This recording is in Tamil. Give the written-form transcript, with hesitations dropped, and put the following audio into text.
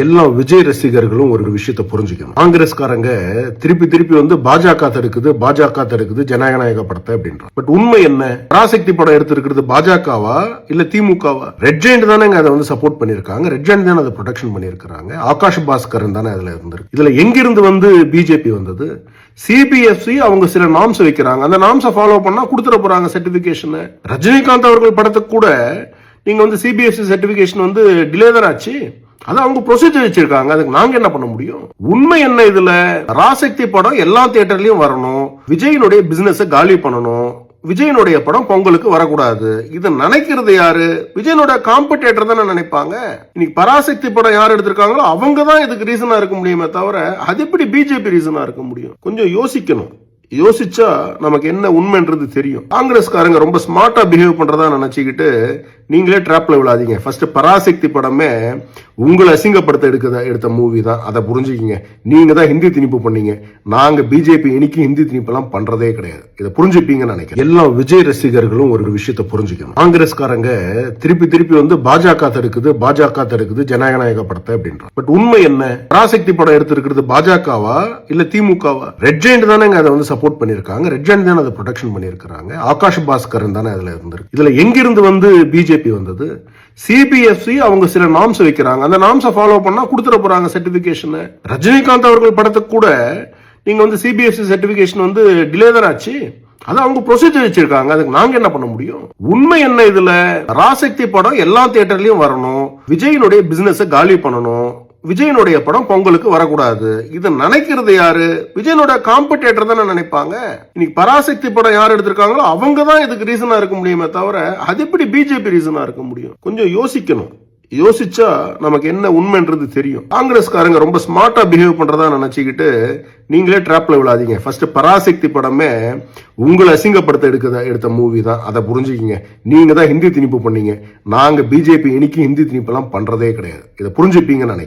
எல்லா விஜய் ரசிகர்களும் ஒரு விஷயத்தை புரிஞ்சுக்கணும். காங்கிரஸ்காரங்க திருப்பி வந்து பாஜக தடுக்குது ஜனநாயக படத்தை அப்படின்ற. பட் உண்மை என்ன? பராசக்தி படம் எடுத்திருக்கிறது பாஜகவா இல்ல திமுகவா? ரெட் ஜெயண்ட் தானே அதை வந்து சப்போர்ட் பண்ணிருக்காங்க. ரெட் ஜெயண்ட் தானே அதை ப்ரொடெக்ஷன் பண்ணிருக்காங்க. ஆகாஷ் பாஸ்கரன் தானே அதுல இருந்திருக்கு. இதுல எங்கிருந்து வந்து பிஜேபி வந்தது? சிபிஎஃப்சி அவங்க சில நாம்ஸ் வைக்கிறாங்க. அந்த நாம்ஸை ஃபாலோ பண்ணா கொடுத்துட போறாங்க சர்டிபிகேஷன். ரஜினிகாந்த் அவர்கள் படத்துக்கு கூட நீங்க வந்து சிபிஎஃப்சி சர்டிபிகேஷன் வந்து டிலே தான் ஆச்சு. அது அவங்க ப்ரொசீஜர் வச்சிருக்காங்க. அதுக்கு நாங்க என்ன பண்ண முடியும்? உண்மை என்ன? இதுல பராசக்தி படம் எல்லா தியேட்டர்லயும் வரணும், விஜயனுடைய பிசினஸ் காலி பண்ணணும், விஜயனுடைய படம் பொங்கலுக்கு வரக்கூடாது. இதை நினைக்கிறது யாரு? விஜயனுடைய காம்படேட்டர் தானே நினைப்பாங்க. இன்னைக்கு பராசக்தி படம் யார் எடுத்திருக்காங்களோ அவங்க தான் இதுக்கு ரீசனா இருக்க முடியுமே தவிர அது எப்படி பிஜேபி ரீசனா இருக்க முடியும்? கொஞ்சம் யோசிக்கணும். யோசிச்சா நமக்கு என்ன உண்மைன்றது தெரியும். காங்கிரஸ்காரங்க ரொம்ப ஸ்மார்ட்டா பிஹேவ் பண்றதா நினைச்சுக்கிட்டு நீங்களே டிராப்ல விழாதீங்க. ஃபர்ஸ்ட் பராசக்தி படமே உங்களை அசிங்கப்படுத்த எடுத்த மூவி தான். அதை புரிஞ்சுக்கிங்க. நீங்க தான் ஹிந்தி திணிப்பு பண்ணீங்க. நாங்க பிஜேபி இன்னைக்கு ஹிந்தி திணிப்பு எல்லாம் பண்றதே கிடையாது. இதை புரிஞ்சுப்பீங்கன்னு நினைக்கிறேன். எல்லா விஜய் ரசிகர்களும் ஒரு விஷயத்தை புரிஞ்சுக்கணும். காங்கிரஸ்காரங்க திருப்பி வந்து பாஜக தடுக்குது ஜனநாயக படத்தை அப்படின்ற. பட் உண்மை என்ன? பராசக்தி படம் எடுத்திருக்கிறது பாஜகவா இல்ல திமுகவா? ரெட் ஜெயண்ட் தானே அதை வந்து சப்போர்ட் பண்ணிருக்காங்க. ரெட் ஜெயண்ட் தானே அதை ப்ரொடெக்ஷன் பண்ணிருக்காங்க. ஆகாஷ் பாஸ்கரன் தானே அதுல இருந்திருக்கு. இதுல எங்கிருந்து வந்து பிஜேபி வந்தது? சிபிஎஃப்சி அவங்க சில நாம்ஸ் வைக்கிறாங்க. அந்த நாம்ஸை ஃபாலோ பண்ணா கொடுத்துட போறாங்க சர்டிபிகேஷன். ரஜினிகாந்த் அவர்கள் படத்துக்கு கூட நீங்க வந்து சிபிஎஃப்சி சர்டிபிகேஷன் வந்து டிலே தான் ஆச்சு. அது அவங்க ப்ரொசீஜர் வச்சிருக்காங்க. அதுக்கு நாங்க என்ன பண்ண முடியும்? உண்மை என்ன? இதுல பராசக்தி படம் எல்லா தியேட்டர்லயும் வரணும், விஜயனுடைய பிசினஸ் காலி பண்ணணும், விஜயனுடைய படம் பொங்கலுக்கு வரக்கூடாது. இதை நினைக்கிறது யாரு? விஜயனுடைய காம்படேட்டர் தானே நினைப்பாங்க. இன்னைக்கு பராசக்தி படம் யார் எடுத்திருக்காங்களோ அவங்க தான் இதுக்கு ரீசனா இருக்க முடியுமே தவிர அது எப்படி பிஜேபி ரீசனா இருக்க முடியும்? கொஞ்சம் யோசிக்கணும். யோசிச்சா நமக்கு என்ன உண்மைன்றது தெரியும். காங்கிரஸ்காரங்க ரொம்ப ஸ்மார்ட்டா பிஹேவ் பண்றதா நினைச்சுக்கிட்டு நீங்களே டிராப்ல விழாதீங்க. ஃபர்ஸ்ட் பராசக்தி படமே உங்களை அசிங்கப்படுத்த எடுத்த மூவி தான். அதை புரிஞ்சுக்கிங்க. நீங்க தான் ஹிந்தி திணிப்பு பண்ணீங்க. நாங்க பிஜேபி இன்னைக்கு ஹிந்தி திணிப்பு எல்லாம் பண்றதே கிடையாது. இதை புரிஞ்சுப்பீங்கன்னு நினைக்கிறேன்.